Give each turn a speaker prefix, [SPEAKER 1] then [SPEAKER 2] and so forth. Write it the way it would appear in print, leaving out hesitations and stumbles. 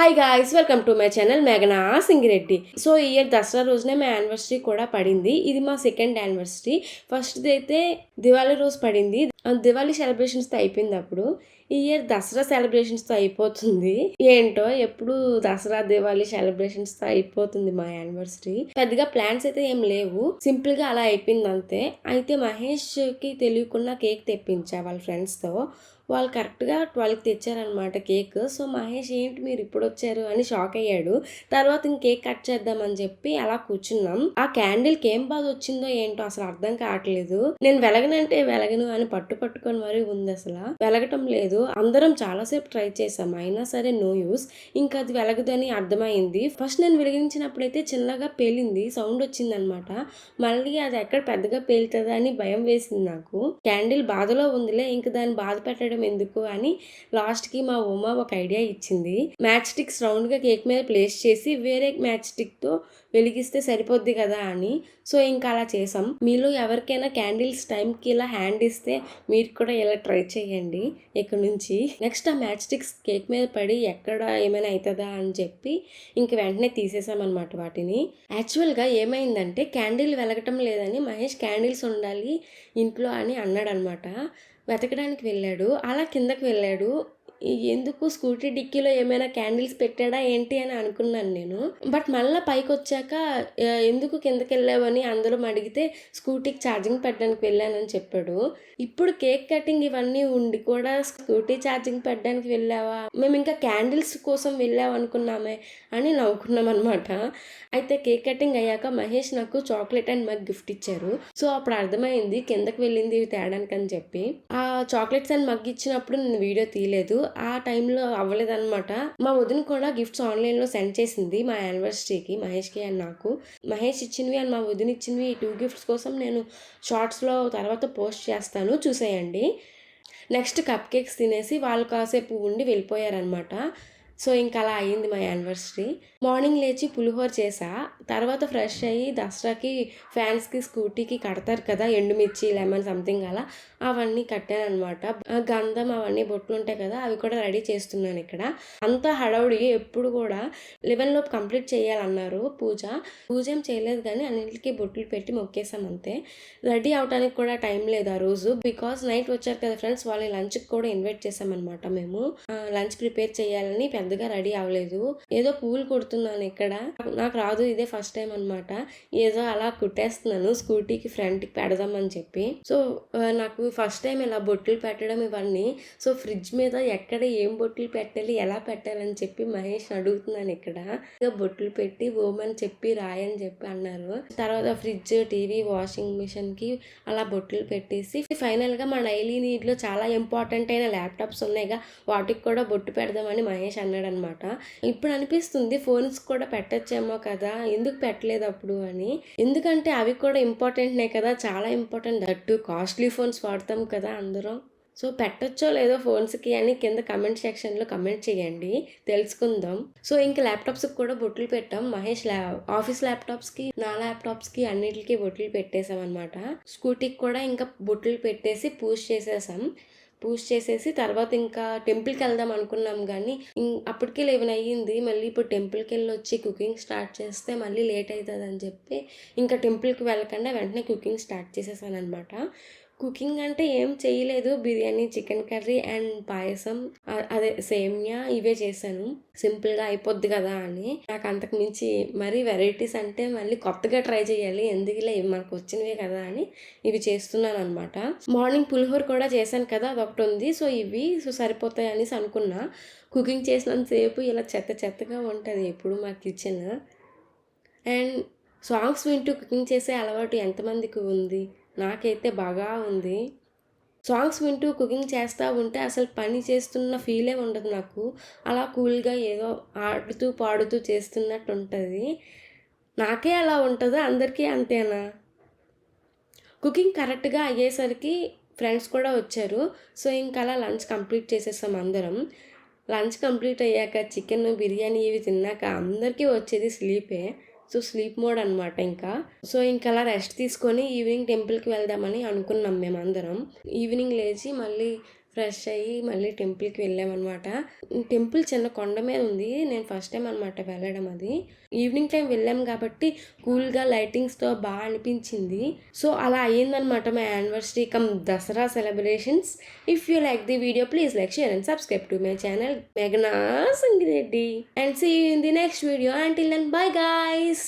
[SPEAKER 1] Hi guys, welcome to my channel మేఘనా Singireddy. So ఈ year Dasara రోజునే మా యానివర్సరీ కూడా పడింది. ఇది మా సెకండ్ యానివర్సరీ. ఫస్ట్ది అయితే దివాళీ రోజు పడింది. దివాళీ సెలబ్రేషన్స్తో అయిపోయింది. అప్పుడు ఈ ఇయర్ దసరా సెలబ్రేషన్స్తో అయిపోతుంది. ఏంటో ఎప్పుడు దసరా దివాళీ సెలబ్రేషన్స్తో అయిపోతుంది మా యానివర్సరీ. పెద్దగా ప్లాన్స్ అయితే ఏం లేవు, సింపుల్ గా అలా అయిపోయింది అంతే. అయితే మహేష్ కి తెలియకుండా కేక్ తెప్పించా వాళ్ళ ఫ్రెండ్స్తో. వాళ్ళు కరెక్ట్గా 12కి తెచ్చారనమాట కేక్. సో మహేష్ ఏంటి మీరు ఇప్పుడు వచ్చారు అని షాక్ అయ్యాడు. తర్వాత ఇంక కేక్ కట్ చేద్దామని చెప్పి అలా కూర్చున్నాం. ఆ క్యాండిల్కి ఏం బాధ వచ్చిందో ఏంటో అసలు అర్థం కావట్లేదు. నేను వెలగనంటే వెలగను అని పట్టుకొని మరీ ఉంది, అసలు వెలగటం లేదు. అందరం చాలాసేపు ట్రై చేసాం, అయినా సరే నో యూస్. ఇంకా అది వెలగదని అర్థమైంది. ఫస్ట్ నేను వెలిగించినప్పుడైతే చిన్నగా పేలింది, సౌండ్ వచ్చింది అనమాట. మళ్ళీ అది ఎక్కడ పెద్దగా పేలుతుందా అని భయం వేసింది నాకు. క్యాండిల్ బాధలో ఉందిలే, ఇంక దాన్ని బాధ పెట్టడం ఎందుకు అని లాస్ట్ కి మా ఉమా ఒక ఐడియా ఇచ్చింది. మ్యాచ్ స్టిక్స్ రౌండ్ గా కేక్ మీద ప్లేస్ చేసి వేరే మ్యాచ్ స్టిక్ తో వెలిగిస్తే సరిపోద్ది కదా అని. సో ఇంకా అలా చేసాం. మీలో ఎవరికైనా క్యాండిల్స్ టైంకి ఇలా హ్యాండ్ ఇస్తే మీరు కూడా ఇలా ట్రై చేయండి ఇక్కడ నుంచి. నెక్స్ట్ ఆ మ్యాచ్ స్టిక్స్ కేక్ మీద పడి ఎక్కడ ఏమైనా అవుతుందా అని చెప్పి ఇంక వెంటనే తీసేసామన్నమాట వాటిని. యాక్చువల్గా ఏమైందంటే క్యాండిల్ వెలగటం లేదని మహేష్ క్యాండిల్స్ ఉండాలి ఇంట్లో అని అన్నాడు అనమాట. వెతకడానికి వెళ్ళాడు, అలా కిందకి వెళ్ళాడు. ఎందుకు స్కూటీ డిక్కీలో ఏమైనా క్యాండిల్స్ పెట్టాడా ఏంటి అని అనుకున్నాను నేను. బట్ మళ్ళీ పైకి వచ్చాక ఎందుకు కిందకి వెళ్ళావని అందరం అడిగితే స్కూటీకి ఛార్జింగ్ పెట్టడానికి వెళ్ళానని చెప్పాడు. ఇప్పుడు కేక్ కటింగ్ ఇవన్నీ ఉండి కూడా స్కూటీ ఛార్జింగ్ పెట్టడానికి వెళ్ళావా, మేము ఇంకా క్యాండిల్స్ కోసం వెళ్ళావు అనుకున్నామే అని నవ్వుకున్నాం అనమాట. అయితే కేక్ కటింగ్ అయ్యాక మహేష్ నాకు చాక్లెట్ అండ్ మగ్ గిఫ్ట్ ఇచ్చారు. సో అప్పుడు అర్థమైంది కిందకి వెళ్ళింది ఇవి తేడానికి అని చెప్పి. ఆ చాక్లెట్స్ అండ్ మగ్ ఇచ్చినప్పుడు నేను వీడియో తీయలేదు, ఆ టైంలో అవ్వలేదన్నమాట. మా వదిన కూడా గిఫ్ట్స్ ఆన్లైన్లో సెండ్ చేసింది మా యానివర్సరీకి, మహేష్కి అండ్ నాకు. మహేష్ ఇచ్చినవి అండ్ మా వదిన ఇచ్చినవి 2 గిఫ్ట్స్ కోసం నేను షార్ట్స్లో తర్వాత పోస్ట్ చేస్తాను, చూసేయండి. నెక్స్ట్ కప్ కేక్స్ తినేసి వాళ్ళు కాసేపు ఉండి వెళ్ళిపోయారనమాట. సో ఇంకా అలా అయ్యింది మా యానివర్సరీ. మార్నింగ్ లేచి పులిహోర చేసా. తర్వాత ఫ్రెష్ అయ్యి దసరాకి ఫ్యాన్స్కి స్కూటీకి కడతారు కదా ఎండుమిర్చి లెమన్ సంథింగ్ అలా, అవన్నీ కట్టాను అనమాట. గంధం అవన్నీ బొట్లు ఉంటాయి కదా, అవి కూడా రెడీ చేస్తున్నాను ఇక్కడ. అంతా హడావుడి. ఎప్పుడు కూడా 11 లోపు కంప్లీట్ చేయాలన్నారు పూజ ఏం చేయలేదు కానీ అన్నింటికి బొట్లు పెట్టి మొక్కేసాం అంతే. రెడీ అవడానికి కూడా టైం లేదు ఆ రోజు, బికాస్ నైట్ వచ్చారు కదా ఫ్రెండ్స్, వాళ్ళని లంచ్కి కూడా ఇన్వైట్ చేసామన్నమాట. మేము లంచ్ ప్రిపేర్ చేయాలని పెద్దగా రెడీ అవ్వలేదు. ఏదో పూలు కుడుతున్నాను ఇక్కడ, నాకు రాదు, ఇదే ఫస్ట్ టైం అనమాట. ఏదో అలా కుట్టేస్తున్నాను స్కూటీకి ఫ్రంట్కి పెడదామని చెప్పి. సో నాకు ఫస్ట్ టైం ఇలా బొట్లు పెట్టడం ఇవన్నీ. సో ఫ్రిడ్జ్ మీద ఎక్కడ ఏం బొట్లు పెట్టాలి ఎలా పెట్టాలని చెప్పి మహేష్ అడుగుతున్నాను ఇక్కడ. బొట్లు పెట్టి ఓం అని చెప్పి రాయని చెప్పి అన్నారు. తర్వాత ఫ్రిడ్జ్, టీవీ, వాషింగ్ మిషన్ కి అలా బొట్లు పెట్టేసి ఫైనల్ గా మా డైలీ నీడ్ లో చాలా ఇంపార్టెంట్ అయిన ల్యాప్టాప్స్ ఉన్నాయిగా, వాటికి కూడా బొట్టు పెడదామని మహేష్ అన్నాడు అనమాట. ఇప్పుడు అనిపిస్తుంది ఫోన్స్ కూడా పెట్టచ్చేమో కదా, ఎందుకు పెట్టలేదు అప్పుడు అని. ఎందుకంటే అవి కూడా ఇంపార్టెంట్నే కదా, చాలా ఇంపార్టెంట్. దట్టు కాస్ట్లీ ఫోన్స్ వాడతాం కదా అందరం. సో పెట్టచ్చో లేదో ఫోన్స్కి అని కింద కమెంట్ సెక్షన్లో కమెంట్ చేయండి, తెలుసుకుందాం. సో ఇంకా ల్యాప్టాప్స్కి కూడా బొట్లు పెట్టాం. మహేష్ ఆఫీస్ ల్యాప్టాప్స్కి, నా ల్యాప్టాప్స్కి అన్నిటికీ బొట్లు పెట్టేసాం అనమాట. స్కూటీకి కూడా ఇంకా బొట్లు పెట్టేసి పూజ చేసేసి తర్వాత ఇంకా టెంపుల్కి వెళ్దాం అనుకున్నాం కానీ అప్పటికే 11 అయ్యింది. మళ్ళీ ఇప్పుడు టెంపుల్కి వెళ్ళి వచ్చి కుకింగ్ స్టార్ట్ చేస్తే మళ్ళీ లేట్ అవుతుంది అని చెప్పి ఇంకా టెంపుల్కి వెళ్ళకుండా వెంటనే కుకింగ్ స్టార్ట్ చేసేసాను అనమాట. కుకింగ్ అంటే ఏం చేయలేదు, బిర్యానీ, చికెన్ కర్రీ అండ్ పాయసం, అదే సేమియా, ఇవే చేశాను. సింపుల్గా అయిపోద్ది కదా అని. నాకు అంతకు మించి మరీ వెరైటీస్ అంటే మళ్ళీ కొత్తగా ట్రై చేయాలి, ఎందుకులే మనకు వచ్చినవే కదా అని ఇవి చేస్తున్నాను అనమాట. మార్నింగ్ పులిహోర కూడా చేశాను కదా, అదొకటి ఉంది. సో ఇవి సరిపోతాయి అనేసి అనుకున్నా. కుకింగ్ చేసినంతసేపు ఇలా చెత్తగా ఉంటుంది ఎప్పుడు మా కిచెన్. అండ్ సాంగ్స్ వింటూ కుకింగ్ చేసే అలవాటు ఎంతమందికి ఉంది? నాకైతే బాగా ఉంది. సాంగ్స్ వింటూ కుకింగ్ చేస్తూ ఉంటే అసలు పని చేస్తున్న ఫీలే ఉండదు నాకు. అలా కూల్గా ఏదో ఆడుతూ పాడుతూ చేస్తున్నట్టు ఉంటుంది. నాకే అలా ఉంటుందా, అందరికీ అంతేనా? కుకింగ్ కరెక్ట్గా అయ్యేసరికి ఫ్రెండ్స్ కూడా వచ్చారు. సో ఇంకా అలా లంచ్ కంప్లీట్ చేసేసాం అందరం. లంచ్ కంప్లీట్ అయ్యాక చికెన్, బిర్యానీ ఇవి తిన్నాక అందరికీ వచ్చేది స్లీపే. సో స్లీప్ మోడ్ అనమాట ఇంకా. సో ఇంకా అలా రెస్ట్ తీసుకొని ఈవినింగ్ టెంపుల్కి వెళ్దామని అనుకున్నాం మేమందరం. ఈవినింగ్ లేచి మళ్ళీ ఫ్రెష్ అయ్యి మళ్ళీ టెంపుల్కి వెళ్ళామన్నమాట. టెంపుల్ చిన్న కొండ మీద ఉంది. నేను ఫస్ట్ టైం అనమాట వెళ్ళడం అది. ఈవినింగ్ టైం వెళ్ళాం కాబట్టి కూల్గా లైటింగ్స్తో బాగా అనిపించింది. సో అలా అయ్యిందనమాట మా anniversary cum Dasara celebrations. If you like the video please like, share and subscribe to my channel మేఘనా Sangireddy. And see you in the next video. Until then, bye guys.